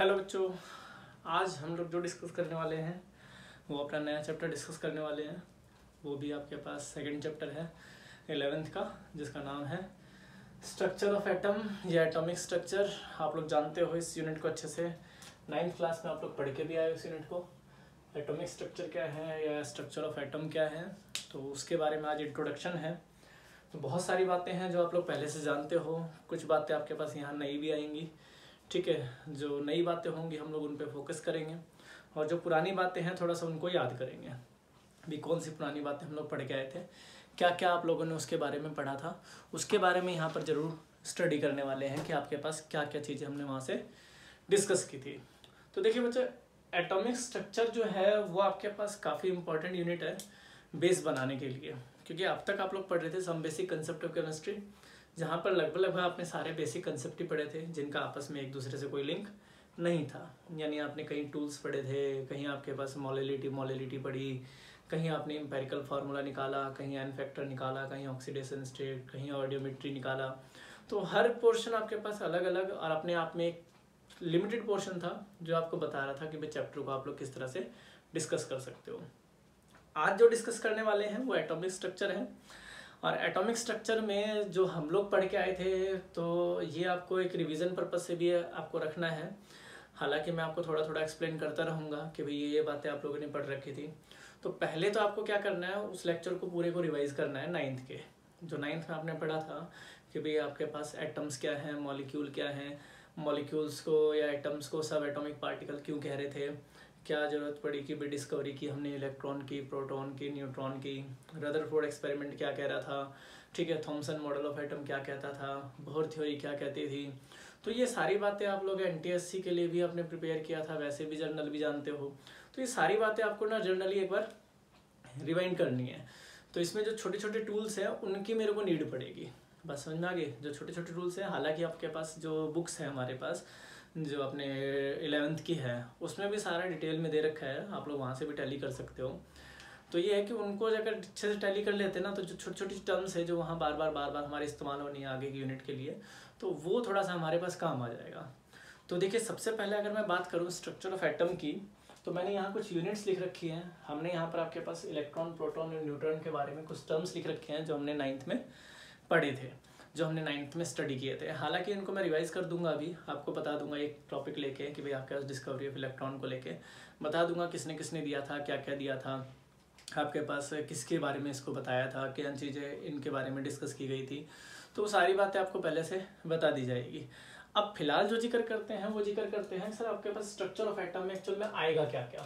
Hello बच्चों, आज हम लोग जो डिस्कस करने वाले हैं वो अपना नया चैप्टर डिस्कस करने वाले हैं। वो भी आपके पास सेकंड चैप्टर है 11th का, जिसका नाम है स्ट्रक्चर ऑफ एटम या एटॉमिक स्ट्रक्चर। आप लोग जानते हो इस यूनिट को अच्छे से, 9th क्लास में आप लोग पढ़ के भी आए इस यूनिट को। एटॉमिक स्ट्रक्चर क्या है या स्ट्रक्चर ऑफ एटम क्या है, तो उसके बारे में आज इंट्रोडक्शन है। तो बहुत सारी बातें हैं जो आप लोग पहले से जानते हो, कुछ बातें आपके पास यहाँ नई भी आएंगी। ठीक है, जो नई बातें होंगी हम लोग उन पे फोकस करेंगे, और जो पुरानी बातें हैं थोड़ा सा उनको याद करेंगे। भी कौन सी पुरानी बातें हम लोग पढ़ के आए थे, क्या क्या आप लोगों ने उसके बारे में पढ़ा था, उसके बारे में यहाँ पर ज़रूर स्टडी करने वाले हैं कि आपके पास क्या क्या चीज़ें हमने वहाँ से डिस्कस की थी। तो देखिए बच्चे, एटॉमिक स्ट्रक्चर जो है वो आपके पास काफ़ी इंपॉर्टेंट यूनिट है बेस बनाने के लिए, क्योंकि अब तक आप लोग पढ़ रहे थे some basic concept of chemistry, जहाँ पर लगभग आपने सारे बेसिक कंसेप्ट ही पढ़े थे जिनका आपस में एक दूसरे से कोई लिंक नहीं था। यानी आपने कहीं टूल्स पढ़े थे, कहीं आपके पास मोलिलिटी पढ़ी, कहीं आपने एम्पेरिकल फार्मूला निकाला, कहीं एन फैक्टर निकाला, कहीं ऑक्सीडेशन स्टेट, कहीं ऑडियोमेट्री निकाला। तो हर पोर्शन आपके पास अलग अलग और अपने आप में एक लिमिटेड पोर्शन था जो आपको बता रहा था कि भाई चैप्टर को आप लोग किस तरह से डिस्कस कर सकते हो। आज जो डिस्कस करने वाले हैं वो एटॉमिक स्ट्रक्चर है, और एटॉमिक स्ट्रक्चर में जो हम लोग पढ़ के आए थे तो ये आपको एक रिवीजन पर्पस से भी आपको रखना है। हालांकि मैं आपको थोड़ा थोड़ा एक्सप्लेन करता रहूँगा कि भाई ये बातें आप लोगों ने पढ़ रखी थी। तो पहले तो आपको क्या करना है, उस लेक्चर को पूरे को रिवाइज करना है 9th के, जो 9th में आपने पढ़ा था कि भाई आपके पास एटम्स क्या हैं, मॉलिक्यूल क्या हैं, मॉलिक्यूल्स को या एटम्स को सब एटॉमिक पार्टिकल क्यों कह रहे थे, क्या ज़रूरत पड़ी कि भी डिस्कवरी की हमने इलेक्ट्रॉन की, प्रोटॉन की, न्यूट्रॉन की, रदरफोर्ड एक्सपेरिमेंट क्या कह रहा था, ठीक है, थॉमसन मॉडल ऑफ एटम क्या कहता था, बोहर थ्योरी क्या कहती थी। तो ये सारी बातें आप लोग NTSC के लिए भी आपने प्रिपेयर किया था, वैसे भी जर्नल भी जानते हो। तो ये सारी बातें आपको ना जर्नली एक बार रिवाइंड करनी है। तो इसमें जो छोटे छोटे टूल्स हैं उनकी मेरे को नीड पड़ेगी, बस समझ में आ गए। जो छोटे छोटे टूल्स हैं, हालांकि आपके पास जो बुक्स हैं हमारे पास जो अपने 11th की है उसमें भी सारा डिटेल में दे रखा है, आप लोग वहाँ से भी टैली कर सकते हो। तो ये है कि उनको अगर अच्छे से टैली कर लेते ना, तो जो छोटी छोटी टर्म्स है जो वहाँ बार बार हमारे इस्तेमाल होनी है आगे की यूनिट के लिए, तो वो थोड़ा सा हमारे पास काम आ जाएगा। तो देखिए, सबसे पहले अगर मैं बात करूँ स्ट्रक्चर ऑफ एटम की, तो मैंने यहाँ कुछ यूनिट्स लिख रखी हैं। हमने यहाँ पर आपके पास इलेक्ट्रॉन, प्रोटॉन और न्यूट्रॉन के बारे में कुछ टर्म्स लिख रखे हैं जो हमने 9th में पढ़े थे, जो हमने 9th में स्टडी किए थे। हालांकि इनको मैं रिवाइज कर दूंगा, अभी आपको बता दूंगा एक टॉपिक लेके कि भाई आपके पास डिस्कवरी ऑफ इलेक्ट्रॉन को लेके बता दूंगा किसने किसने दिया था, क्या क्या दिया था, आपके पास किसके बारे में इसको बताया था, क्या चीज़ें इनके बारे में डिस्कस की गई थी। तो वो सारी बातें आपको पहले से बता दी जाएगी। अब फिलहाल जो जिक्र करते हैं वो जिक्र करते हैं सर आपके पास स्ट्रक्चर ऑफ एटम में एक्चुअल में आएगा क्या क्या।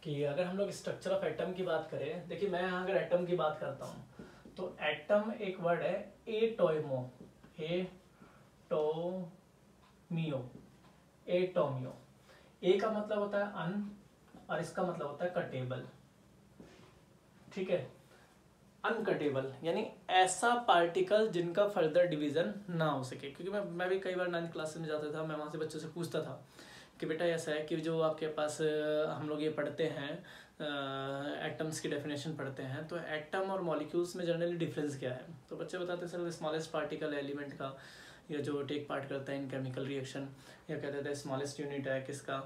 कि अगर हम लोग स्ट्रक्चर ऑफ एटम की बात करें, देखिए मैं यहाँ अगर एटम की बात करता हूँ तो एटम एक वर्ड है एटोमो, एटोमियो। ए का मतलब होता है अन, और इसका मतलब होता है कटेबल। ठीक है, अनकटेबल यानी ऐसा पार्टिकल जिनका फर्दर डिवीजन ना हो सके। क्योंकि मैं भी कई बार 9th क्लास में जाता था, मैं वहाँ से बच्चों से पूछता था कि बेटा ऐसा है कि जो आपके पास हम लोग ये पढ़ते हैं एटम्स की डेफिनेशन पढ़ते हैं, तो एटम और मॉलिक्यूल्स में जनरली डिफरेंस क्या है। तो बच्चे बताते हैं सर स्मॉलेस्ट पार्टिकल एलिमेंट का, या जो टेक पार्ट करता है इन केमिकल रिएक्शन, या कहते थे स्मॉलेस्ट यूनिट है किसका,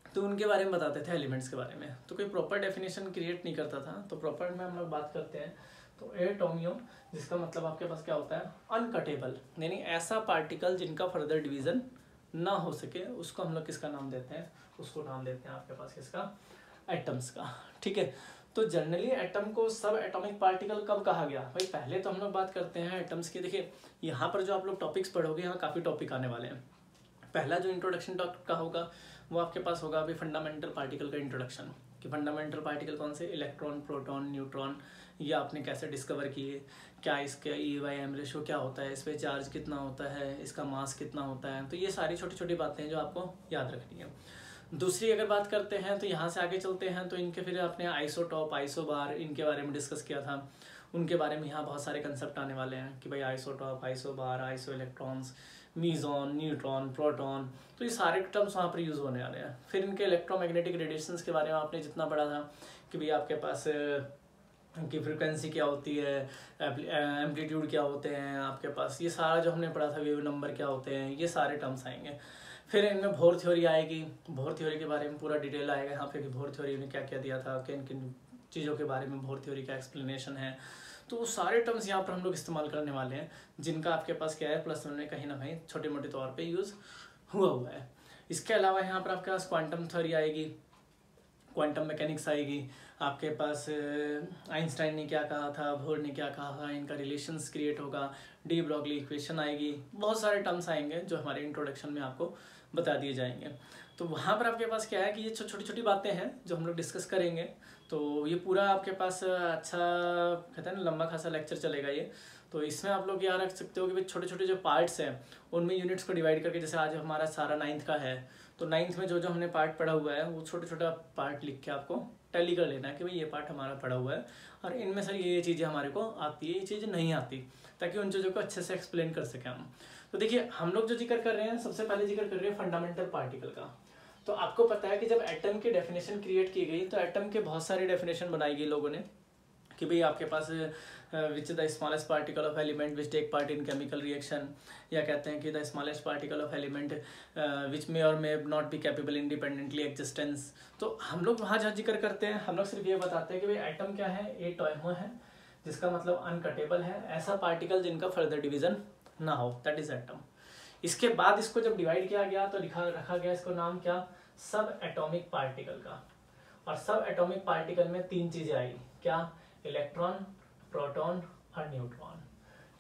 तो उनके बारे में बताते थे, एलिमेंट्स के बारे में। तो कोई प्रॉपर डेफिनेशन क्रिएट नहीं करता था। तो प्रॉपर में हम लोग बात करते हैं तो एटोमियो, जिसका मतलब आपके पास क्या होता है, अनकटेबल, यानी ऐसा पार्टिकल जिनका फर्दर डिवीजन ना हो सके, उसको हम लोग किसका नाम देते हैं, उसको नाम देते हैं आपके पास किसका, एटम्स का। ठीक है, तो जनरली एटम को सब एटॉमिक पार्टिकल कब कहा गया भाई, पहले तो हम लोग बात करते हैं एटम्स की। देखिए यहाँ पर जो आप लोग टॉपिक्स पढ़ोगे, यहाँ काफ़ी टॉपिक आने वाले हैं। पहला जो इंट्रोडक्शन टॉपिक का होगा वो आपके पास होगा अभी फंडामेंटल पार्टिकल का इंट्रोडक्शन, कि फंडामेंटल पार्टिकल कौन से, इलेक्ट्रॉन, प्रोटॉन, न्यूट्रॉन, ये आपने कैसे डिस्कवर किए, क्या इसका E/M रेशो क्या होता है, इस पर चार्ज कितना होता है, इसका मास कितना होता है। तो ये सारी छोटी छोटी बातें हैं जो आपको याद रखनी है। दूसरी अगर बात करते हैं तो यहाँ से आगे चलते हैं तो इनके फिर आपने आइसोटॉप, आइसोबार, इनके बारे में डिस्कस किया था। उनके बारे में यहाँ बहुत सारे कंसेप्ट आने वाले हैं कि भाई isotope, isobar, iso electrons, meson, neutron, proton, तो ये सारे टर्म्स वहाँ पर यूज़ होने वाले हैं। फिर इनके इलेक्ट्रोमैग्नेटिक रेडिएशंस के बारे में आपने जितना पढ़ा था कि भाई आपके पास की फ्रिक्वेंसी क्या होती है, एम्पलीट्यूड क्या होते हैं आपके पास, ये सारा जो हमने पढ़ा था, वेव नंबर क्या होते हैं, ये सारे टर्म्स आएंगे। फिर इनमें बोर थ्योरी आएगी, बोर थ्योरी के बारे में पूरा डिटेल आएगा यहाँ पे कि बोर थ्योरी ने क्या क्या दिया था, किन किन चीज़ों के बारे में बोर थ्योरी का एक्सप्लेनेशन है। तो वो सारे टर्म्स यहाँ पर हम लोग इस्तेमाल करने वाले हैं जिनका आपके पास क्या है प्लस वन में कहीं ना कहीं छोटे मोटे तौर पे यूज़ हुआ है। इसके अलावा यहाँ पर आपके पास क्वांटम थ्योरी आएगी, क्वांटम मैकेनिक्स आएगी, आपके पास आइंस्टाइन ने क्या कहा था, बोर ने क्या कहा था, इनका रिलेशंस क्रिएट होगा, डी ब्रॉगली इक्वेशन आएगी, बहुत सारे टर्म्स आएंगे जो हमारे इंट्रोडक्शन में आपको बता दिए जाएंगे। तो वहाँ पर आपके पास क्या है कि ये छोटी छोटी बातें हैं जो हम लोग डिस्कस करेंगे। तो ये पूरा आपके पास अच्छा कहते हैं ना लंबा खासा लेक्चर चलेगा ये। तो इसमें आप लोग याद रख सकते हो कि भाई छोटे छोटे जो पार्ट्स हैं उनमें यूनिट्स को डिवाइड करके, जैसे आज हमारा सारा 9th का है तो 9th में जो जो हमने पार्ट पढ़ा हुआ है वो छोटा छोटा पार्ट लिख के आपको टैली कर लेना है कि भाई ये पार्ट हमारा पढ़ा हुआ है और इनमें सर ये चीज़ें हमारे को आती है, ये चीज़ें नहीं आती, ताकि उन चीज़ों को अच्छे से एक्सप्लेन कर सकें हम। तो देखिए हम लोग जो जिक्र कर रहे हैं, सबसे पहले जिक्र कर रहे हैं फंडामेंटल पार्टिकल का। तो आपको पता है कि जब एटम की डेफिनेशन क्रिएट की गई तो एटम के बहुत सारी डेफिनेशन बनाई गई लोगों ने कि भाई आपके पास which the smallest particle of element which take part in chemical reaction, या कहते हैं कि the smallest particle of element which may or may not be capable independently existence. तो हम लोग वहाँ जहाँ जिक्र करते हैं हम लोग सिर्फ ये बताते हैं कि भाई एटम क्या है, एक टॉयमो है जिसका मतलब अनकटेबल है, ऐसा पार्टिकल जिनका फर्दर डिवीजन ना हो, दैट इज एटम। इसके बाद इसको जब डिवाइड किया गया तो रखा गया इसको नाम क्या, सब एटॉमिक पार्टिकल का। और सब एटॉमिक पार्टिकल में 3 चीजें आई, क्या, इलेक्ट्रॉन, प्रोटॉन और न्यूट्रॉन।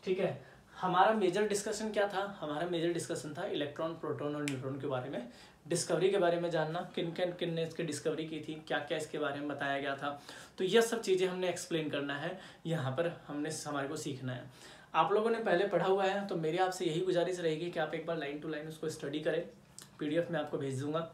ठीक है, हमारा मेजर डिस्कशन क्या था, हमारा मेजर डिस्कशन था इलेक्ट्रॉन, प्रोटॉन और न्यूट्रॉन के बारे में, डिस्कवरी के बारे में जानना, किन ने इसकी डिस्कवरी की थी, क्या क्या इसके बारे में बताया गया था। तो यह सब चीज़ें हमने एक्सप्लेन करना है यहाँ पर, हमारे को सीखना है। आप लोगों ने पहले पढ़ा हुआ है तो मेरी आपसे यही गुजारिश रहेगी कि आप एक बार लाइन टू लाइन उसको स्टडी करें, PDF में आपको भेज दूंगा,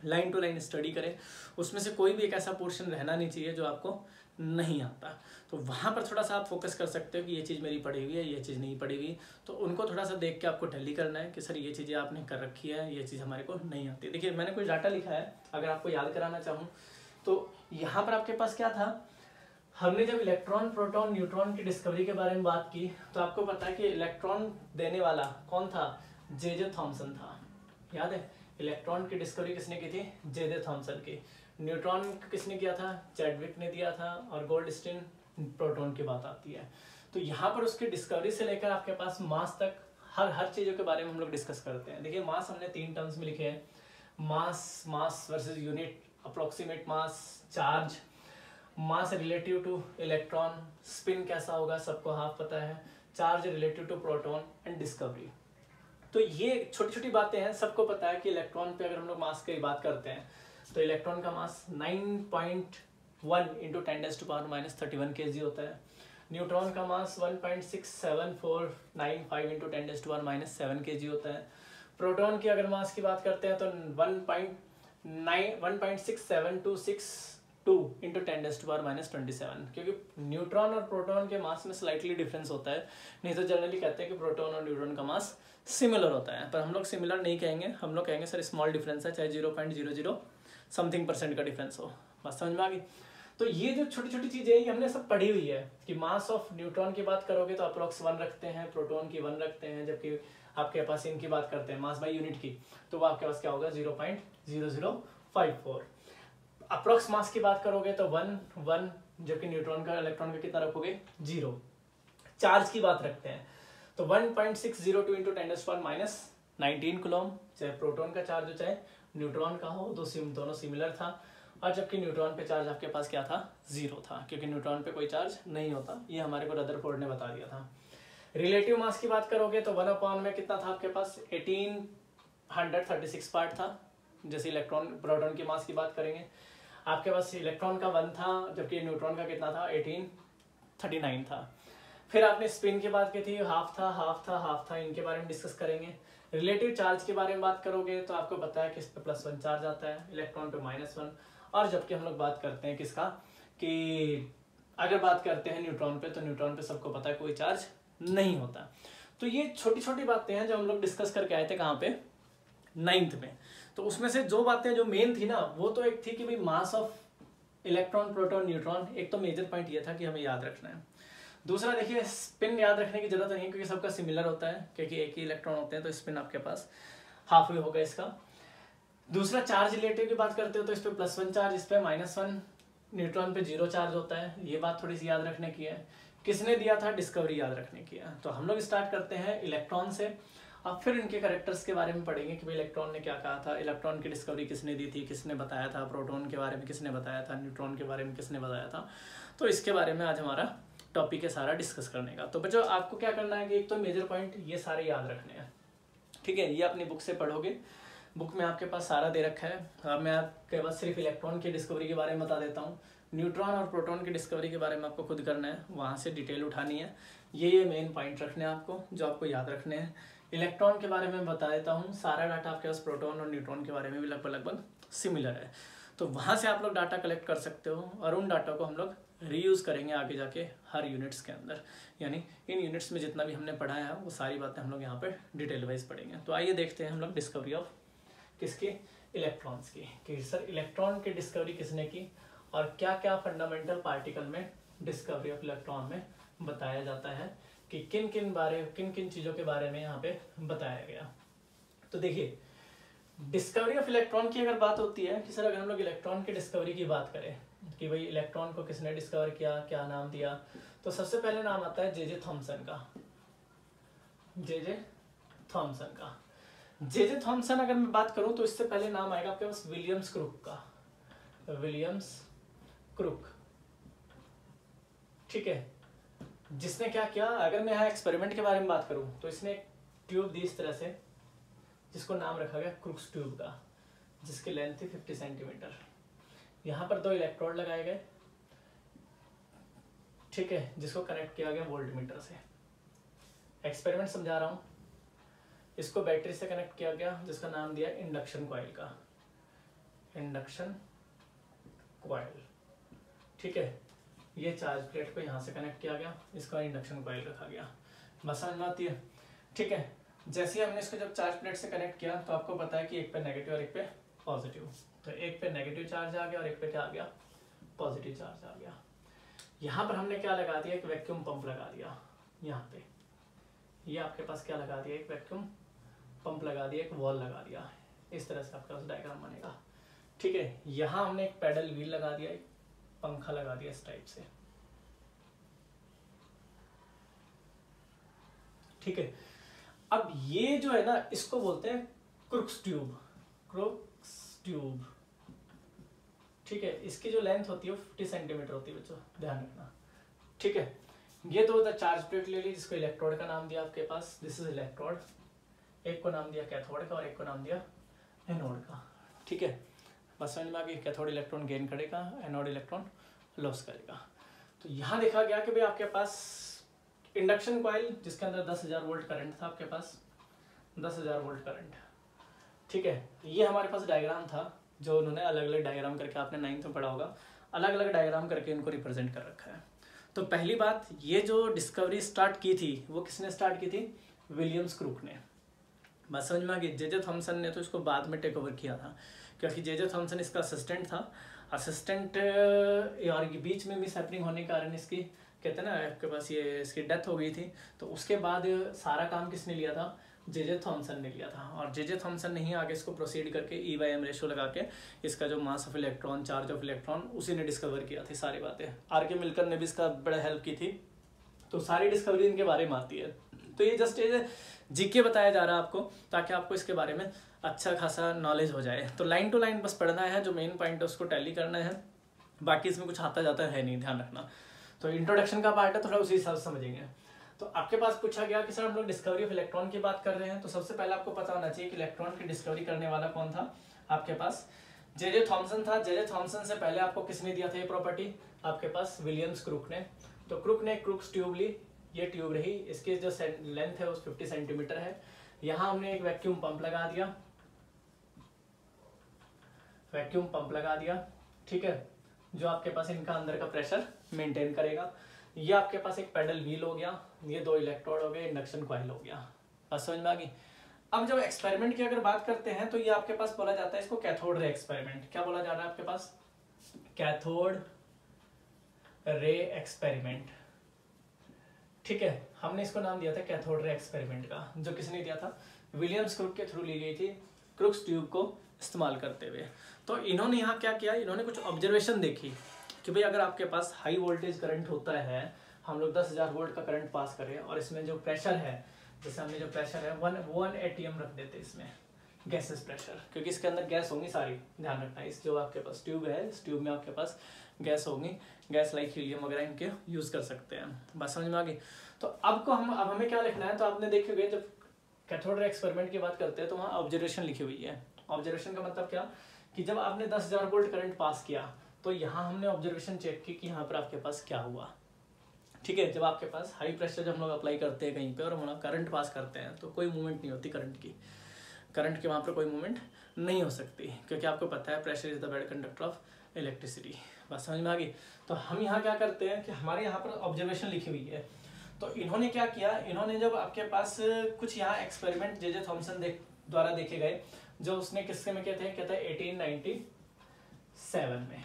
लाइन टू लाइन स्टडी करें। उसमें से कोई भी एक ऐसा पोर्शन रहना नहीं चाहिए जो आपको नहीं आता। तो वहाँ पर थोड़ा सा आप फोकस कर सकते हो कि ये चीज़ मेरी पढ़ी हुई है, ये चीज़ नहीं पढ़ी हुई, तो उनको थोड़ा सा देख के आपको टैली करना है कि सर ये चीज़ें आपने कर रखी है, ये चीज़ हमारे को नहीं आती। देखिए मैंने कुछ डाटा लिखा है, अगर आपको याद कराना चाहूँ तो यहाँ पर आपके पास क्या था, हमने जब इलेक्ट्रॉन, प्रोटॉन, न्यूट्रॉन की डिस्कवरी के बारे में बात की तो आपको पता है कि इलेक्ट्रॉन देने वाला कौन था, जे थॉमसन था। याद है, इलेक्ट्रॉन की डिस्कवरी किसने की थी, जे थॉमसन की। न्यूट्रॉन किसने किया था, चैडविक ने दिया था। और गोल्डस्टीन, प्रोटॉन की बात आती है। तो यहाँ पर उसकी डिस्कवरी से लेकर आपके पास मास तक हर चीज़ों के बारे में हम लोग डिस्कस करते हैं। देखिए मास हमने 3 टर्म्स में लिखे हैं, mass versus unit, approximate mass, charge, mass relative to electron, spin कैसा होगा सबको हाफ पता है, charge relative to proton and discovery. तो ये छोटी छोटी बातें हैं, सबको पता है कि इलेक्ट्रॉन पे अगर हम लोग मास की बात करते हैं तो इलेक्ट्रॉन का मास 9.1 इंटू 10⁻⁻31 kg होता है। न्यूट्रॉन का मास 1.67495 इंटू 10⁻⁻7 kg होता है। प्रोटॉन की अगर मास की बात करते हैं तो 1.67262 इंटू 10⁻⁻27, क्योंकि न्यूट्रॉन और प्रोटॉन के मास में स्लाइटली डिफरेंस होता है। नहीं तो जनरली कहते हैं कि प्रोटॉन और न्यूट्रॉन का मास सिमिलर होता है, पर हम लोग सिमिलर नहीं कहेंगे, हम लोग कहेंगे सर स्मॉल डिफरेंस है, चाहे 0.00 समथिंग % का डिफरेंस हो। बात समझ में आ गई। तो ये जो छोटी छोटी चीजें ये हमने सब पढ़ी हुई है कि मास ऑफ न्यूट्रॉन की बात करोगे तो अप्रोक्स 1 रखते हैं, प्रोटॉन की 1 रखते हैं, जबकि आपके पास इनकी बात करते हैं मास बाय यूनिट की तो वो आपके पास क्या होगा 0.0054। अप्रोक्स मास की बात करोगे तो 1, जबकि न्यूट्रॉन का, इलेक्ट्रॉन का कितना रखोगे 0। चार्ज की बात रखते हैं तो 1.602 इंटू 10⁻⁻19 कूलम, चाहे प्रोटॉन का चार्ज हो चाहे न्यूट्रॉन का हो, दोनों सिमिलर था। और जबकि न्यूट्रॉन पे चार्ज आपके पास क्या था 0 था, क्योंकि न्यूट्रॉन पे कोई चार्ज नहीं होता, ये हमारे को रदरफोर्ड ने बता दिया था। रिलेटिव मास की बात करोगे तो 1/, में कितना था आपके पास 1836 पार्ट था। जैसे इलेक्ट्रॉन, प्रोटॉन की मास की बात करेंगे आपके पास इलेक्ट्रॉन का 1 था, जबकि न्यूट्रॉन का कितना था 1839 था। फिर आपने स्पिन की बात की थी, हाफ था, इनके बारे में डिस्कस करेंगे। रिलेटिव चार्ज के बारे में बात करोगे तो आपको पता है कि इस पे +1 चार्ज आता है, इलेक्ट्रॉन पे -1। और जबकि हम लोग बात करते हैं किसका, कि अगर बात करते हैं न्यूट्रॉन पे तो न्यूट्रॉन पे सबको पता है कोई चार्ज नहीं होता। तो ये छोटी छोटी बातें हैं जो हम लोग डिस्कस करके आए थे कहाँ पे 9th में। तो उसमें से जो बातें जो मेन थी ना वो तो एक थी कि भाई mass of electron, proton, neutron. एक तो मेजर पॉइंट ये था कि हमें याद रखना है। दूसरा देखिए, स्पिन याद रखने की जरूरत नहीं है क्योंकि सबका सिमिलर होता है, क्योंकि एक ही इलेक्ट्रॉन होते हैं, तो स्पिन आपके पास हाफ वे होगा इसका। दूसरा, चार्ज रिलेटिव की बात करते हो तो इस पर +1 चार्ज, इस पर -1, न्यूट्रॉन पे 0 चार्ज होता है। ये बात थोड़ी सी याद रखने की है। किसने दिया था? डिस्कवरी याद रखने की है। तो हम लोग स्टार्ट करते हैं इलेक्ट्रॉन से, अब फिर इनके कैरेक्टर्स के बारे में पढ़ेंगे कि भाई इलेक्ट्रॉन ने क्या कहा था, इलेक्ट्रॉन की डिस्कवरी किसने दी थी, किसने बताया था, प्रोटॉन के बारे में किसने बताया था, न्यूट्रॉन के बारे में किसने बताया था। तो इसके बारे में आज हमारा टॉपिक है सारा डिस्कस करने का। तो बच्चों आपको क्या करना है कि एक तो मेजर पॉइंट ये सारे याद रखने हैं, ठीक है। ये अपनी बुक से पढ़ोगे, बुक में आपके पास सारा दे रखा है। अब मैं आपके पास सिर्फ इलेक्ट्रॉन की डिस्कवरी के बारे में बता देता हूँ। न्यूट्रॉन और प्रोटॉन की डिस्कवरी के बारे में आपको खुद करना है, वहाँ से डिटेल उठानी है। ये मेन पॉइंट रखने हैं आपको, जो आपको याद रखने हैं। इलेक्ट्रॉन के बारे में बता देता हूँ, सारा डाटा आपके पास प्रोटॉन और न्यूट्रॉन के बारे में भी लगभग सिमिलर है। तो वहाँ से आप लोग डाटा कलेक्ट कर सकते हो और उन डाटा को हम लोग रीयूज़ करेंगे आगे जाके हर यूनिट्स के अंदर। यानी इन यूनिट्स में जितना भी हमने पढ़ाया है वो सारी बातें हम लोग यहाँ पे डिटेल वाइज पढ़ेंगे। तो आइए देखते हैं हम लोग डिस्कवरी ऑफ किसकी, इलेक्ट्रॉन्स की, कि सर इलेक्ट्रॉन की डिस्कवरी किसने की और क्या क्या फंडामेंटल पार्टिकल में डिस्कवरी ऑफ इलेक्ट्रॉन में बताया जाता है, कि किन किन चीज़ों के बारे में यहाँ पे बताया गया। तो देखिए, डिस्कवरी ऑफ इलेक्ट्रॉन की अगर बात होती है कि सर अगर हम लोग इलेक्ट्रॉन की डिस्कवरी की बात करें कि भाई इलेक्ट्रॉन को किसने डिस्कवर किया, क्या नाम दिया, तो सबसे पहले नाम आता है जे.जे. थॉमसन का। जे.जे. थॉमसन का। जे.जे. थॉमसन अगर मैं बात करूं तो इससे पहले नाम आएगा आपके पास विलियम्स क्रुक का। विलियम्स क्रुक, ठीक है। जिसने क्या किया, अगर मैं यहाँ एक्सपेरिमेंट के बारे में बात करूं तो इसने एक ट्यूब दी इस तरह से, जिसको नाम रखा गया क्रुक्स ट्यूब का, जिसकी लेंथ थी 50 सेंटीमीटर। यहाँ पर 2 इलेक्ट्रोड लगाए गए, ठीक है, जिसको कनेक्ट किया गया वोल्टमीटर से। एक्सपेरिमेंट समझा रहा हूँ। इसको बैटरी से कनेक्ट किया गया, जिसका नाम दिया इंडक्शन कॉइल का, इंडक्शन कॉइल, ठीक है। ये चार्ज प्लेट को यहाँ से कनेक्ट किया गया, इसका इंडक्शन कॉइल रखा गया। बस समझ में आती है, ठीक है। जैसे ही हमने इसको जब चार्ज प्लेट से कनेक्ट किया तो आपको पता है कि एक पे नेगेटिव और एक पे पॉजिटिव, तो एक पे नेगेटिव चार्ज आ गया और एक पे क्या आ गया, पॉजिटिव चार्ज आ गया। यहाँ पर हमने क्या लगा दिया, एक वैक्यूम पंप लगा दिया यहाँ पे। ये आपके पास क्या लगा दिया, एक वैक्यूम पंप लगा दिया, एक वॉल लगा दिया। इस तरह से आपका डायग्राम बनेगा, ठीक है। यहाँ हमने एक पैडल व्हील लगा दिया, एक पंखा लगा दिया इस टाइप से, ठीक है। अब ये जो है ना, इसको बोलते हैं क्रुक्स ट्यूब, क्रुक्स ट्यूब, ठीक है। इसकी जो लेंथ होती है वो 50 सेंटीमीटर होती है बच्चों, ध्यान रखना, ठीक है। ये तो चार्ज प्लेट ले ली, जिसको इलेक्ट्रोड का नाम दिया आपके पास, दिस इज इलेक्ट्रोड। एक को नाम दिया कैथोड का और एक को नाम दिया एनोड का, ठीक है। बस समझ में आ गई, कैथोड इलेक्ट्रॉन गेन करेगा, एनोड इलेक्ट्रॉन लॉस करेगा। तो यहाँ देखा गया कि भाई आपके पास इंडक्शन कॉइल, जिसके अंदर 10,000 वोल्ट करंट था आपके पास, 10,000 वोल्ट करंट, ठीक है। ये हमारे पास डायग्राम था, जो उन्होंने अलग अलग डायग्राम करके, आपने 9th में पढ़ा होगा, अलग अलग डायग्राम करके इनको रिप्रेजेंट कर रखा है। तो पहली बात, ये जो डिस्कवरी स्टार्ट की थी वो किसने स्टार्ट की थी, विलियम्स क्रुक ने। बात समझ में आ गई। जे.जे. थॉमसन ने तो इसको बाद में टेक ओवर किया था, क्योंकि जे.जे. थॉमसन इसका असिस्टेंट था। असिस्टेंट और बीच में मिस हैपनिंग होने के कारण इसकी, कहते हैं ना, आपके पास ये इसकी डेथ हो गई थी। तो उसके बाद सारा काम किसने लिया था, जे.जे. थॉमसन ने लिया था। और जे.जे. थॉमसन ने ही आगे इसको प्रोसीड करके E/m रेशो लगा के इसका जो mass of electron, charge of electron, उसी ने डिस्कवर किया थी सारी बातें। R.K. मिल्टन ने भी इसका बड़ा हेल्प की थी। तो सारी डिस्कवरी इनके बारे में आती है। तो ये जस्ट जीके बताया जा रहा है आपको, ताकि आपको इसके बारे में अच्छा खासा नॉलेज हो जाए। तो लाइन टू लाइन बस पढ़ना है, जो मेन पॉइंट है उसको टैली करना है, बाकी इसमें कुछ आता जाता है नहीं, ध्यान रखना। तो इंट्रोडक्शन का पार्ट है, थोड़ा उसी हिसाब से समझेंगे। तो आपके पास पूछा गया कि सर हम लोग डिस्कवरी ऑफ इलेक्ट्रॉन की बात कर रहे हैं, तो सबसे पहले आपको पता होना चाहिए कि इलेक्ट्रॉन की डिस्कवरी करने वाला कौन था आपके पास, जे.जे. थॉमसन था। जे.जे. थॉमसन से पहले आपको किसने दिया था ये प्रॉपर्टी, आपके पास विलियम्स क्रुक ने। तो क्रुक ने क्रुक्स ट्यूब ली, ये ट्यूब रही, इसकी जो लेंथ है वो 50 सेंटीमीटर है। यहाँ हमने एक वैक्यूम पंप लगा दिया, वैक्यूम पंप लगा दिया, ठीक है, जो आपके पास इनका अंदर का प्रेशर मेंटेन करेगा। ये आपके पास एक पैडल व्हील हो गया, ये 2 इलेक्ट्रोड हो गए, इंडक्शन कॉइल हो गया। बस समझ में आ गई। अब जब एक्सपेरिमेंट की अगर बात करते हैं तो ये आपके पास बोला जाता है इसको कैथोड रे एक्सपेरिमेंट। क्या बोला जा रहा है आपके पास, कैथोड रे एक्सपेरिमेंट। ठीक है, हमने इसको नाम दिया था कैथोड रे एक्सपेरिमेंट का, जो किसने दिया था, विलियम्स क्रुक के थ्रू ली गई थी, क्रुक्स ट्यूब को इस्तेमाल करते हुए। तो इन्होंने यहाँ क्या किया, इन्होंने कुछ ऑब्जर्वेशन देखी कि भाई अगर आपके पास हाई वोल्टेज करंट होता है, हम लोग 10,000 वोल्ट का करंट पास करें और इसमें जो प्रेशर है, जैसे हमने जो प्रेशर है 1 atm रख देते इसमें, गैसेस प्रेशर, क्योंकि इसके अंदर गैस होंगी सारी, ध्यान रखना। इस जो आपके पास ट्यूब है, इस ट्यूब में आपके पास गैस होंगी, गैस लाइक हीलियम वगैरह इनके यूज कर सकते हैं। बात समझ में आ गई। तो अब हमें क्या लिखना है, तो आपने देखोगे जब कैथोड रे एक्सपेरिमेंट की बात करते हैं तो वहाँ ऑब्जर्वेशन लिखी हुई है। ऑब्जर्वेशन का मतलब क्या, कि जब आपने 10,000 वोल्ट करंट पास किया तो यहाँ हमने ऑब्जर्वेशन चेक की कि यहाँ पर आपके पास क्या हुआ। ठीक है, जब आपके पास हाई प्रेशर जब हम लोग अप्लाई करते हैं कहीं पे और हम लोग करंट पास करते हैं तो कोई मूवमेंट नहीं होती करंट की वहाँ पर कोई मूवमेंट नहीं हो सकती, क्योंकि आपको पता है pressure is the bad conductor of electricity. बात समझ में आ गई। तो हम यहाँ क्या करते हैं कि हमारे यहाँ पर ऑब्जर्वेशन लिखी हुई है। तो इन्होंने क्या किया, इन्होंने जब आपके पास कुछ यहाँ एक्सपेरिमेंट जे थॉमसन द्वारा देखे गए, जो उसने किसके में किए थे, कहता है 1897 में,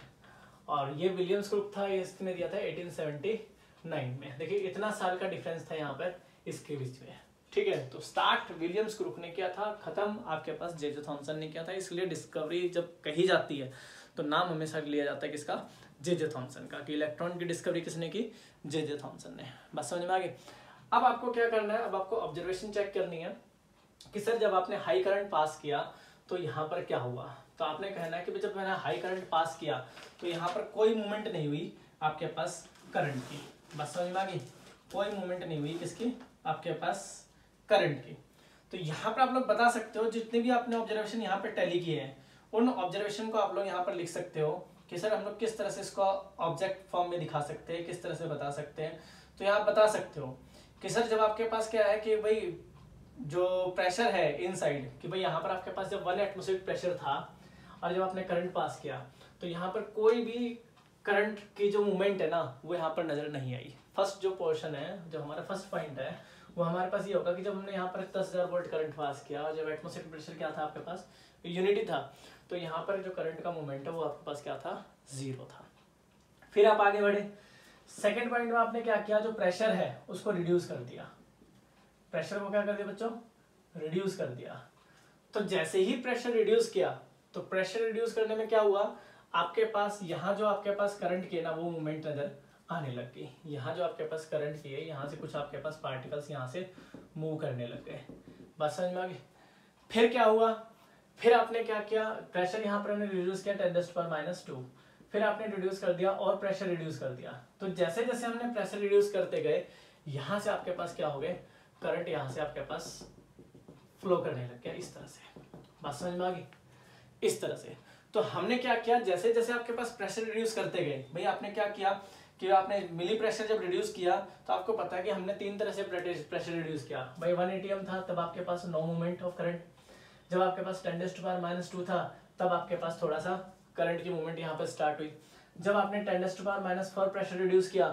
और ये विलियम्स क्रुक था, इसने दिया था 1879 में। देखिए इतना साल का डिफरेंस था यहाँ पर इसके बीच में। ठीक है, तो स्टार्ट विलियम्स क्रुक ने किया था, खत्म आपके पास जे थॉमसन ने किया था। इसलिए डिस्कवरी जब कही जाती है तो नाम हमेशा लिया जाता है किसका, जे थॉमसन का, कि इलेक्ट्रॉन की डिस्कवरी किसने की, जे थॉमसन ने। बस समझ में आ गई। अब आपको क्या करना है, अब आपको ऑब्जर्वेशन चेक करनी है कि सर जब आपने हाई करंट पास किया तो यहाँ पर क्या हुआ। तो आपने कहना है कि जब मैंने हाई करंट पास किया तो यहाँ पर कोई मूवमेंट नहीं हुई आपके पास करंट की। बस समझ में आ गई, कोई मूवमेंट नहीं हुई किसकी, आपके पास करंट की। तो यहाँ पर आप लोग बता सकते हो, जितने भी आपने ऑब्जर्वेशन यहाँ पे टैली किए हैं उन ऑब्जर्वेशन को आप लोग यहाँ पर लिख सकते हो कि सर हम लोग किस तरह से इसको ऑब्जेक्ट फॉर्म में दिखा सकते हैं, किस तरह से बता सकते हैं। तो यहाँ बता सकते हो कि सर जब आपके पास क्या है कि भाई जो प्रेशर है इनसाइड, कि भाई यहाँ पर आपके पास जब 1 एटमॉस्फेरिक प्रेशर था और जब आपने करंट पास किया तो यहाँ पर कोई भी करंट की जो मूवमेंट है ना वो यहाँ पर नजर नहीं आई। फर्स्ट जो पोर्शन है, जो हमारा फर्स्ट पॉइंट है, वो हमारे पास ये होगा कि जब हमने यहाँ पर 10,000 वोल्ट करंट पास किया और जब एटमॉस्फेरिक प्रेशर क्या था आपके पास, यूनिटी था, तो यहाँ पर जो करंट का मूवमेंट है वो आपके पास क्या था, 0 था। फिर आप आगे बढ़े, सेकेंड पॉइंट में आपने क्या किया, जो प्रेशर है उसको रिड्यूस कर दिया। प्रेशर को क्या कर दिया बच्चों, रिड्यूस कर दिया। तो जैसे ही प्रेशर रिड्यूस किया तो प्रेशर रिड्यूस करने में क्या हुआ, आपके पास यहाँ जो आपके पास करंट की है ना वो मूवमेंट नजर आने लग गई। यहाँ जो आपके पास करंट की है, यहाँ से कुछ आपके पास पार्टिकल्स यहाँ से मूव करने लग गए। बात समझ में आ गई। फिर क्या हुआ, फिर आपने क्या किया, प्रेशर यहाँ पर हमने रिड्यूस किया 10⁻²। फिर आपने रिड्यूस कर दिया और प्रेशर रिड्यूस कर दिया। तो जैसे जैसे हमने प्रेशर रिड्यूस करते गए, यहाँ से आपके पास क्या हो गए, करंट यहाँ से आपके पास फ्लो करने लग गया इस तरह से। बात समझ में आ गई, इस तरह से। तो हमने क्या किया, जैसे जैसे आपके पास प्रेशर रिड्यूस करते गए, भाई आपने क्या किया कि आपने मिली प्रेशर जब रिड्यूस किया तो आपको पता है कि हमने 3 तरह से प्रेशर रिड्यूस किया। भाई 1 atm था तब आपके पास नो मूवमेंट ऑफ करंट, जब आपके पास 10⁻² था तब आपके पास थोड़ा सा करंट की मूवमेंट यहाँ पर स्टार्ट हुई। जब आपने 10⁻⁴ प्रेशर रिड्यूस किया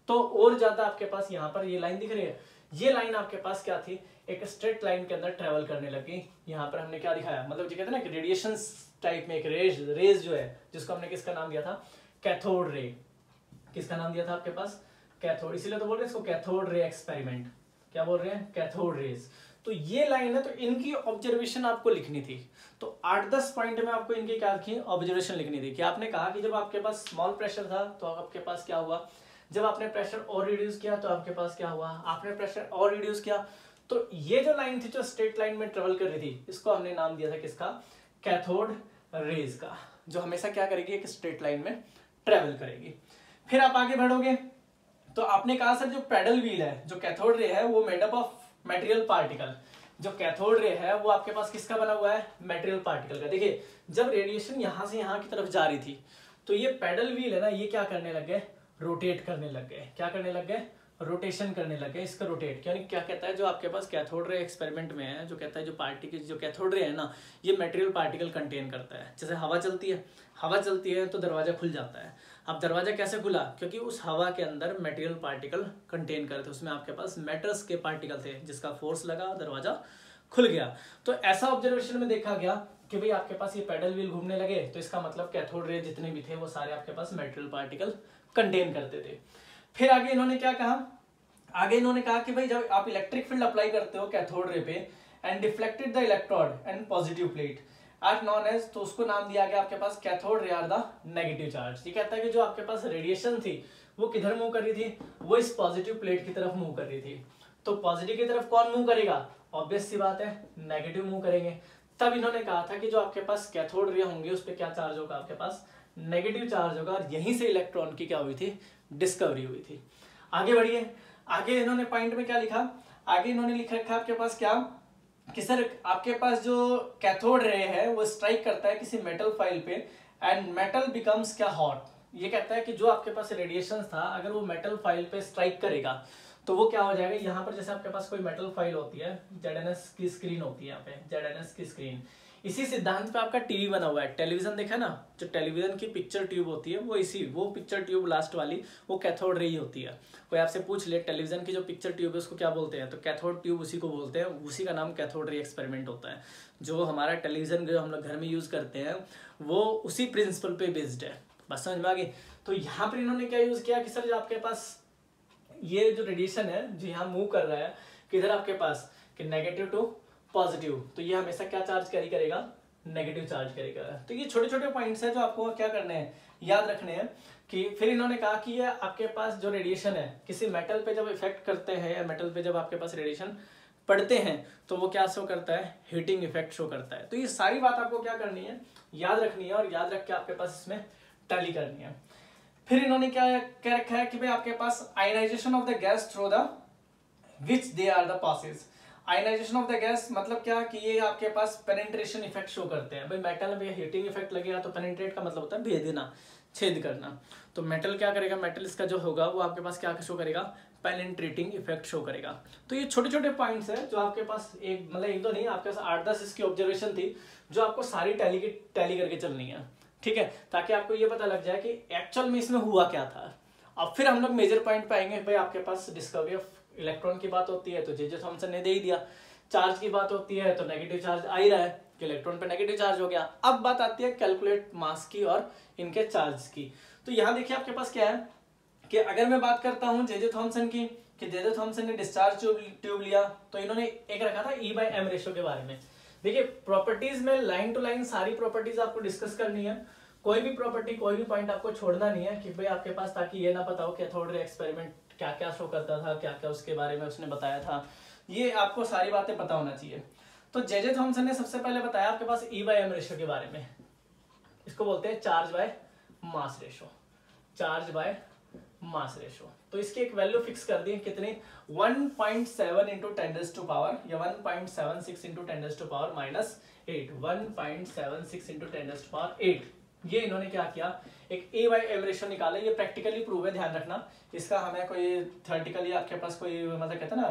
तो और ज्यादा आपके पास यहाँ पर ये लाइन दिख रही है, ये लाइन आपके पास क्या थी, एक स्ट्रेट लाइन के अंदर ट्रेवल करने लगी। यहाँ पर हमने क्या दिखाया, मतलब जो कहते हैं ना कि रेडिएशन टाइप में एक रेज जो है, जिसको हमने किसका नाम दिया था, कैथोड रे। किसका नाम दिया था आपके पास, कैथोड, इसीलिए तो बोल रहे हैं इसको कैथोड रे एक्सपेरिमेंट। क्या बोल रहे हैं, कैथोड रेज। तो ये लाइन है, तो इनकी ऑब्जर्वेशन आपको लिखनी थी। तो 8-10 पॉइंट में आपको इनकी क्या लिखी, ऑब्जर्वेशन लिखनी थी। कि आपने कहा कि जब आपके पास स्मॉल प्रेशर था तो आपके पास क्या हुआ, जब आपने प्रेशर और रिड्यूस किया तो आपके पास क्या हुआ, आपने प्रेशर और रिड्यूस किया। तो ये जो लाइन थी जो स्ट्रेट लाइन में ट्रेवल कर रही थी, इसको हमने नाम दिया था किसका, कैथोड रेज का, जो हमेशा क्या करेगी, एक स्ट्रेट लाइन में ट्रेवल करेगी। फिर आप आगे बढ़ोगे तो आपने कहा सर जो पैडल व्हील है, जो कैथोड रे है, वो made up of material particle. जो कैथोड रे है वो आपके पास किसका बना हुआ है, मटेरियल पार्टिकल का। देखिए जब रेडिएशन यहां से यहां की तरफ जा रही थी तो ये पैडल व्हील है ना, ये क्या करने लग गए, रोटेट करने लग गए। क्या करने लग गए, रोटेशन करने लगे। इसका रोटेट यानी क्या कहता है, जो आपके पास कैथोड रे एक्सपेरिमेंट में है, जो कहता है जो पार्टिकल, जो कैथोड रे है ना, ये मटेरियल पार्टिकल कंटेन करता है। जैसे हवा चलती है, हवा चलती है तो दरवाजा खुल जाता है। अब दरवाजा कैसे खुला, क्योंकि उस हवा के अंदर मटेरियल पार्टिकल कंटेन करते, उसमें आपके पास मैटर्स के पार्टिकल थे, जिसका फोर्स लगा, दरवाजा खुल गया। तो ऐसा ऑब्जर्वेशन में देखा गया कि भाई आपके पास ये पेडल व्हील घूमने लगे तो इसका मतलब कैथोड रे जितने भी थे वो सारे आपके पास मेटेरियल पार्टिकल कंटेन करते थे। फिर आगे इन्होंने क्या कहा, आगे इन्होंने कहा कि भाई जब आप इलेक्ट्रिक फील्ड अप्लाई करते हो कैथोड रे पे and deflected the electrode and positive plate are known as, तो उसको नाम दिया गया आपके पास cathode ray are the negative charge. ये कहता है कि जो आपके पास रेडिएशन थी वो किधर मूव कर रही थी, वो इस पॉजिटिव प्लेट की तरफ मूव कर रही थी। तो पॉजिटिव की तरफ कौन मूव करेगा, ऑब्वियस सी बात है नेगेटिव मूव करेंगे। तब इन्होंने कहा था कि जो आपके पास कैथोड रे होंगे उस पर क्या चार्ज होगा, आपके पास नेगेटिव चार्ज होगा, और यहीं से इलेक्ट्रॉन की क्या हुई थी, डिस्कवरी हुई थी। आगे बढ़िए, आगे इन्होंने पॉइंट में क्या लिखा, आगे इन्होंने लिख रखा आपके पास क्या कि सर आपके पास जो कैथोड रे है वो स्ट्राइक करता है किसी मेटल फाइल पे एंड मेटल बिकम्स क्या हॉट। ये कहता है कि जो आपके पास रेडिएशन था अगर वो मेटल फाइल पे स्ट्राइक करेगा तो वो क्या हो जाएगा, यहाँ पर जैसे आपके पास कोई मेटल फाइल होती है, ZNS की स्क्रीन होती है, यहाँ पे ZNS की स्क्रीन, इसी सिद्धांत पे आपका टीवी बना हुआ है। टेलीविजन देखा ना, जो टेलीविजन की पिक्चर ट्यूब होती है वो पिक्चर ट्यूब लास्ट वाली वो कैथोड रे ही होती है। कोई आपसे पूछ ले टेलीविजन की जो पिक्चर ट्यूब है उसको क्या बोलते हैं, तो कैथोड ट्यूब उसी को बोलते हैं, उसी का नाम कैथोड रे एक्सपेरिमेंट होता है। जो हमारा टेलीविजन जो हम लोग घर में यूज करते हैं वो उसी प्रिंसिपल पे बेस्ड है। बस समझ में आ गई। तो यहाँ पर इन्होंने क्या यूज किया कि सर जो आपके पास ये जो रेडिएशन है जो यहाँ मूव कर रहा है किधर आपके पास कि नेगेटिव टू पॉजिटिव, तो ये हमेशा क्या चार्ज कैरी करेगा, नेगेटिव चार्ज करेगा। तो ये छोटे छोटे पॉइंट्स हैं जो आपको क्या करने हैं, याद रखने हैं। कि फिर इन्होंने कहा कि ये आपके पास जो रेडिएशन है किसी मेटल पे जब इफेक्ट करते हैं या मेटल पे जब आपके पास रेडिएशन पड़ते हैं तो वो क्या शो करता है, हीटिंग इफेक्ट शो करता है। तो ये सारी बात आपको क्या करनी है, याद रखनी है, और याद रख के आपके पास इसमें टैली करनी है। फिर इन्होंने क्या कह रखा है कि भाई आपके पास ionization of the gas through the which they are the passes. Ionization of the gas मतलब क्या कि ये आपके पास पेनिट्रेशन इफेक्ट शो करते हैं। भाई मेटल में हीटिंग इफेक्ट लगेगा तो पेनिट्रेट का मतलब होता है भेद देना, छेद करना। तो मेटल क्या करेगा, मेटल इसका जो होगा वो आपके पास क्या शो करेगा, पेनिट्रेटिंग इफेक्ट शो करेगा। तो ये छोटे छोटे पॉइंट्स है जो आपके पास एक मतलब एक दो नहीं, आपके पास 8-10 इसकी ऑब्जर्वेशन थी जो आपको सारी टैली करके चलनी है, ठीक है, ताकि आपको ये पता लग जाए कि एक्चुअल में इसमें हुआ क्या था। अब फिर हम लोग मेजर पॉइंट पे आएंगे। भाई आपके पास डिस्कवरी ऑफ इलेक्ट्रॉन की बात होती है तो जे थॉमसन ने दे ही दिया, चार्ज की बात होती है तो नेगेटिव चार्ज आ ही रहा है कि इलेक्ट्रॉन पे नेगेटिव चार्ज हो गया। अब बात आती है कैलकुलेट मास की और इनके चार्ज की। तो यहाँ देखिए आपके पास क्या है कि अगर मैं बात करता हूँ जे थॉमसन की, कि जे थॉमसन ने डिस्चार्ज ट्यूब लिया तो इन्होंने एक रखा था E/m रेशो के बारे में। देखिए प्रॉपर्टीज में लाइन टू लाइन सारी प्रॉपर्टीज आपको डिस्कस करनी है, कोई भी प्रॉपर्टी कोई भी पॉइंट आपको छोड़ना नहीं है कि भाई आपके पास, ताकि ये ना पता हो कैथोड रे एक्सपेरिमेंट क्या क्या शो करता था, क्या क्या उसके बारे में उसने बताया था, ये आपको सारी बातें पता होना चाहिए। तो जे थॉमसन ने सबसे पहले बताया आपके पास E/m रेशो के बारे में। इसको बोलते हैं charge by mass ratio, charge by mass ratio. तो इसकी एक वैल्यू फिक्स कर दी कितनी, 1.7 इंटू 10 टू पावर या 1.76 into 10 to power -8, 1.76 into 10 to power 8। ये इन्होंने क्या किया, एक A/m रेशो निकाला। ये प्रैक्टिकली प्रूव है, ध्यान रखना, इसका हमें कोई थ्योरेटिकली आपके पास कोई मतलब कहते हैं ना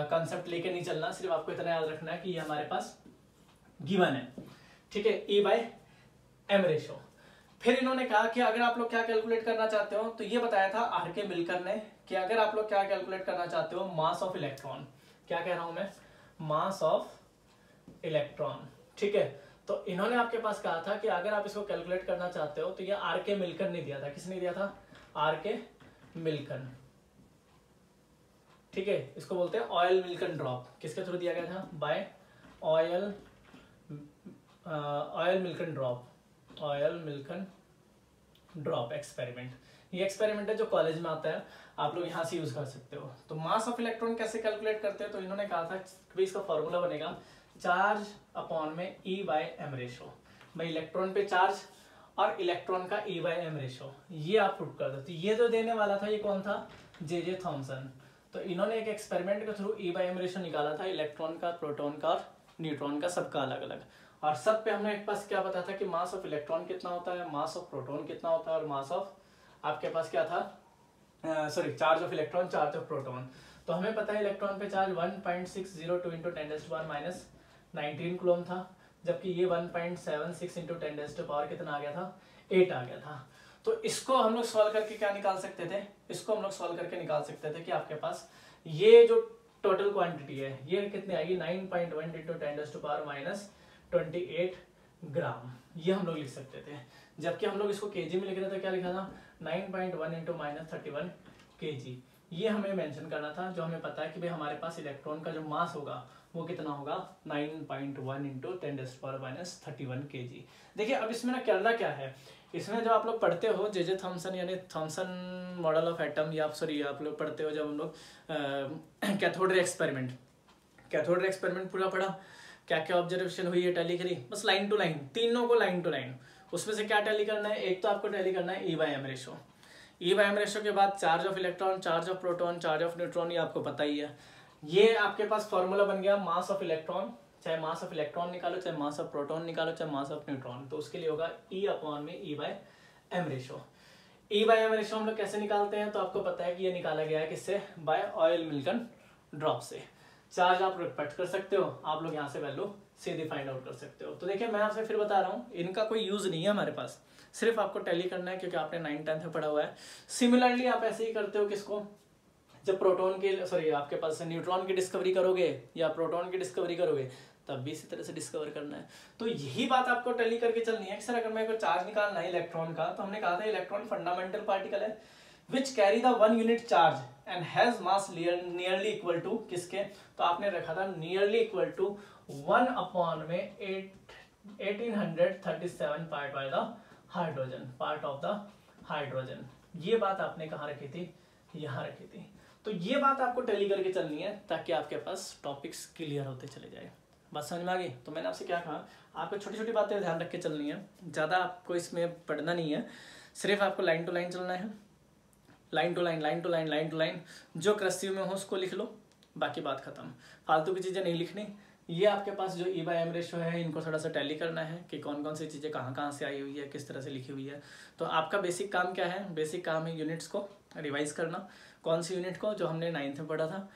कंसेप्ट लेके नहीं चलना, सिर्फ आपको इतना याद रखना है कि ये हमारे पास गिवन है, ठीक है, E/m रेशो। फिर इन्होंने कहा कि अगर आप लोग क्या कैलकुलेट करना चाहते हो तो ये बताया था R.K. मिल्कर ने कि अगर आप लोग क्या कैलकुलेट करना चाहते हो मास ऑफ इलेक्ट्रॉन, क्या कह रहा हूं मैं, मास ऑफ इलेक्ट्रॉन, ठीक है। तो इन्होंने आपके पास कहा था कि अगर आप इसको कैलकुलेट करना चाहते हो तो ये R.K. मिल्कर ने दिया था। किसने दिया था, R.K. मिल्कर, ठीक है। इसको बोलते हैं ऑयल मिल्कन ड्रॉप। किसके थ्रू दिया गया था, by oil Millikan drop, oil Millikan drop experiment. ये एक्सपेरिमेंट है जो कॉलेज में आता है, आप लोग यहाँ से यूज कर सकते हो। तो मास ऑफ इलेक्ट्रॉन कैसे कैलकुलेट करते हैं, तो इन्होंने कहा था कि इसका फॉर्मूला बनेगा चार्ज अपॉन में E/m रेशो। भाई इलेक्ट्रॉन पे चार्ज और इलेक्ट्रॉन का E/m रेशो, ये आप पुट कर दो। तो ये जो देने वाला था ये कौन था, जे थॉमसन। तो इन्होंने एक एक्सपेरिमेंट के थ्रू E/m रेशो निकाला था, इलेक्ट्रॉन का, प्रोटॉन का और न्यूट्रॉन का, सबका अलग अलग। और सब पे हमने एक पास क्या पता था कि मास ऑफ इलेक्ट्रॉन कितना होता है, मास ऑफ प्रोटॉन कितना होता है, और मास ऑफ आपके पास क्या था, sorry charge of electron, charge of proton. तो हमें पता है इलेक्ट्रॉन पे चार्ज 1.602 इंटू 10⁻⁻19 कूलम था, जबकि ये 1.76 इंटू 10⁻⁻ कितना आ गया था, 8 आ गया था। तो इसको हम लोग सॉल्व करके क्या निकाल सकते थे, इसको हम लोग सॉल्व करके निकाल सकते थे कि आपके पास ये जो टोटल क्वांटिटी है ये कितनी आएगी, 9.1 इंटू 10⁻⁻28 ग्राम, ये हम लोग लिख सकते थे। जबकि हम लोग इसको केजी में लिख रहे थे, क्या लिखा था 9.1 इंटू -31 kg। ये हमें मेंशन करना था। जो हमें पता है कि भाई हमारे पास इलेक्ट्रॉन का जो मास होगा वो कितना होगा 9.1 इंटू 10⁻31 kg। देखिए अब इसमें ना करना क्या है, इसमें जो आप लोग पढ़ते हो जे थॉमसन यानी थॉमसन मॉडल ऑफ एटम, या सॉरी आप लोग पढ़ते हो जब हम लोग cathode ray experiment, cathode ray experiment पूरा पढ़ा, क्या क्या ऑब्जर्वेशन हुई है टैली करी, बस लाइन टू लाइन, तीनों को लाइन टू लाइन। उसमें से क्या टैली करना है, एक तो आपको टैली करना है E/m रेशो। E/m रेशो के बाद charge of electron, charge of proton, charge of neutron, ये आपको पता ही है। ये आपके पास फॉर्मूला बन गया मास ऑफ इलेक्ट्रॉन, चाहे मास ऑफ इलेक्ट्रॉन निकालो, चाहे मास ऑफ प्रोटॉन निकालो, चाहे मास ऑफ न्यूट्रॉन, तो उसके लिए होगा E/m रेशो। E/m रेशो हम लोग कैसे निकालते हैं, तो आपको पता है कि ये निकाला गया है किससे, बाय ऑयल मिल्टन ड्रॉप से। चार्ज आप रिपीट कर सकते हो, आप लोग यहाँ से वैल्यू सीधे फाइंड आउट कर सकते हो। तो देखिए मैं आपसे फिर बता रहा हूँ, इनका कोई यूज नहीं है हमारे पास, सिर्फ आपको टैली करना है क्योंकि आपने 9th-10th में पढ़ा हुआ है। सिमिलरली आप ऐसे ही करते हो किसको, जब प्रोटॉन के सॉरी आपके पास न्यूट्रॉन की डिस्कवरी करोगे या प्रोटॉन की डिस्कवरी करोगे, तब भी इसी तरह से डिस्कवर करना है। तो यही बात आपको टैली करके चलनी है कि सर अगर मेरे को चार्ज निकालना है इलेक्ट्रॉन का, तो हमने कहा था इलेक्ट्रॉन फंडामेंटल पार्टिकल है which carry the 1 unit charge and has mass nearly equal to किसके, तो आपने रखा था nearly equal to 1/1837 part by the hydrogen, part of the hydrogen. ये बात आपने कहाँ रखी थी, यहाँ रखी थी। तो ये बात आपको टैली करके चलनी है ताकि आपके पास टॉपिक्स क्लियर होते चले जाए। बात समझ में आ गई। तो मैंने आपसे क्या कहा, आपको छोटी छोटी बातें ध्यान रख के चलनी है, ज़्यादा आपको इसमें पढ़ना नहीं है, सिर्फ आपको लाइन टू लाइन चलना है, line to line, line to line, line to line. जो कृषि में हो उसको लिख लो, बाकी बात खत्म, फालतू की चीज़ें नहीं लिखनी। ये आपके पास जो E/m रेशो है, इनको थोड़ा सा टैली करना है कि कौन कौन सी चीज़ें कहाँ कहाँ से आई हुई है, किस तरह से लिखी हुई है। तो आपका बेसिक काम क्या है, बेसिक काम है यूनिट्स को रिवाइज करना। कौन सी यूनिट को, जो हमने 9th में पढ़ा था,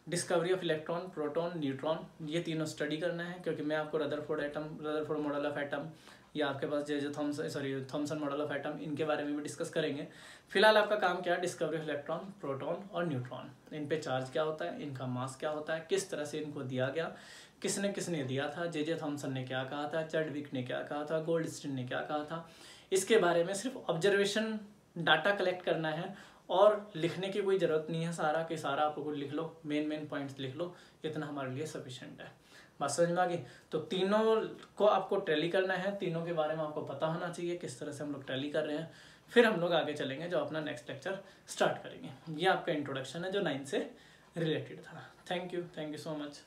discovery of electron, proton, neutron, ये तीनों स्टडी करना है। क्योंकि मैं आपको रदरफोर्ड मॉडल ऑफ एटम, या आपके पास J Thomson model of atom, इनके बारे में भी डिस्कस करेंगे। फिलहाल आपका काम क्या है, डिस्कवरी ऑफ इलेक्ट्रॉन, प्रोटॉन और न्यूट्रॉन, इन पे चार्ज क्या होता है, इनका मास क्या होता है, किस तरह से इनको दिया गया, किसने किसने दिया था, जे थॉमसन ने क्या कहा था, चैडविक ने क्या कहा था, गोल्डस्टीन ने क्या कहा था, इसके बारे में सिर्फ ऑब्जर्वेशन डाटा कलेक्ट करना है और लिखने की कोई ज़रूरत नहीं है सारा के सारा, आप लोग लिख लो, मेन पॉइंट्स लिख लो, इतना हमारे लिए सफिशिएंट है। बात समझ में आ गई। तो तीनों को आपको टैली करना है, तीनों के बारे में आपको पता होना चाहिए किस तरह से हम लोग टैली कर रहे हैं। फिर हम लोग आगे चलेंगे, जो अपना नेक्स्ट लेक्चर स्टार्ट करेंगे। ये आपका इंट्रोडक्शन है जो 9 से रिलेटेड था। Thank you so much.